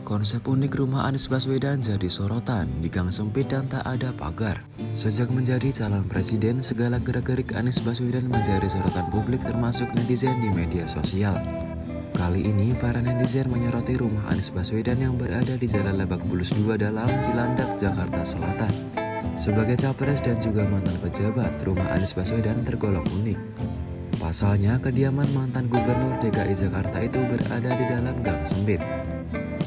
Konsep unik rumah Anies Baswedan jadi sorotan di gang sempit dan tak ada pagar. Sejak menjadi calon presiden, segala gerak-gerik Anies Baswedan menjadi sorotan publik termasuk netizen di media sosial. Kali ini para netizen menyoroti rumah Anies Baswedan yang berada di Jalan Lebak Bulus 2 Dalam, Cilandak, Jakarta Selatan. Sebagai capres dan juga mantan pejabat, rumah Anies Baswedan tergolong unik. Pasalnya, kediaman mantan gubernur DKI Jakarta itu berada di dalam gang sempit.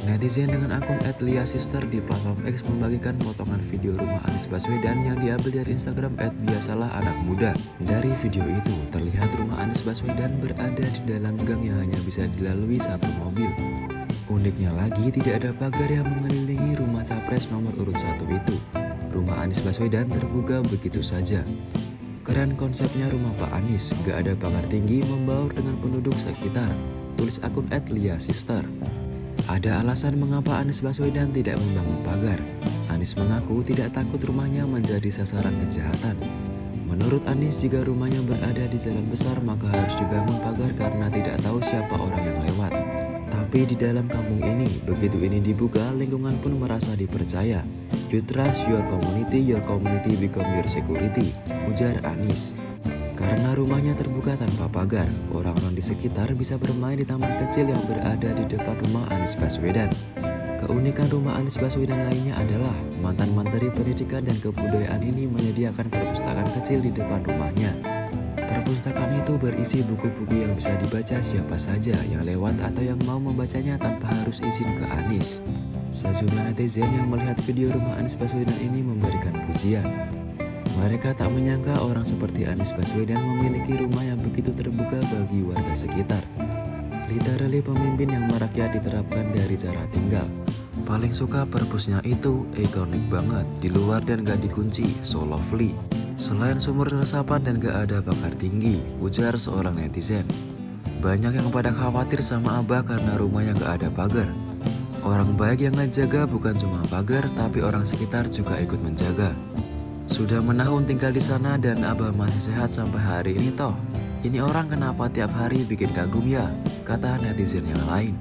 Netizen dengan akun @liasister di platform X membagikan potongan video rumah Anies Baswedan yang diambil dari Instagram @biasalah_anak_muda. Dari video itu, terlihat rumah Anies Baswedan berada di dalam gang yang hanya bisa dilalui satu mobil. Uniknya lagi, tidak ada pagar yang mengelilingi rumah capres nomor urut 1 itu. Rumah Anies Baswedan terbuka begitu saja. Keren konsepnya rumah Pak Anies, gak ada pagar tinggi membaur dengan penduduk sekitar, tulis akun @liasister. Ada alasan mengapa Anies Baswedan tidak membangun pagar. Anies mengaku tidak takut rumahnya menjadi sasaran kejahatan. Menurut Anies, jika rumahnya berada di jalan besar maka harus dibangun pagar karena tidak tahu siapa orang yang lewat. Tapi di dalam kampung ini, begitu ini dibuka, lingkungan pun merasa dipercaya. You trust your community become your security, ujar Anies. Karena rumahnya terbuka tanpa pagar, orang-orang di sekitar bisa bermain di taman kecil yang berada di depan rumah Anies Baswedan. Keunikan rumah Anies Baswedan lainnya adalah mantan Menteri Pendidikan dan Kebudayaan ini menyediakan perpustakaan kecil di depan rumahnya. Perpustakaan itu berisi buku-buku yang bisa dibaca siapa saja yang lewat atau yang mau membacanya tanpa harus izin ke Anies. Sejumlah netizen yang melihat video rumah Anies Baswedan ini memberikan pujian. Mereka tak menyangka orang seperti Anies Baswedan memiliki rumah yang begitu terbuka bagi warga sekitar. Literally pemimpin yang merakyat diterapkan dari cara tinggal. Paling suka perpusnya itu, ikonik banget, di luar dan gak dikunci, so lovely. Selain sumur resapan dan gak ada pagar tinggi, ujar seorang netizen. Banyak yang pada khawatir sama Abah karena rumahnya gak ada pagar. Orang baik yang ngejaga bukan cuma pagar, tapi orang sekitar juga ikut menjaga. Sudah menahun tinggal di sana dan Abah masih sehat sampai hari ini toh. Ini orang kenapa tiap hari bikin kagum ya, kata netizen yang lain.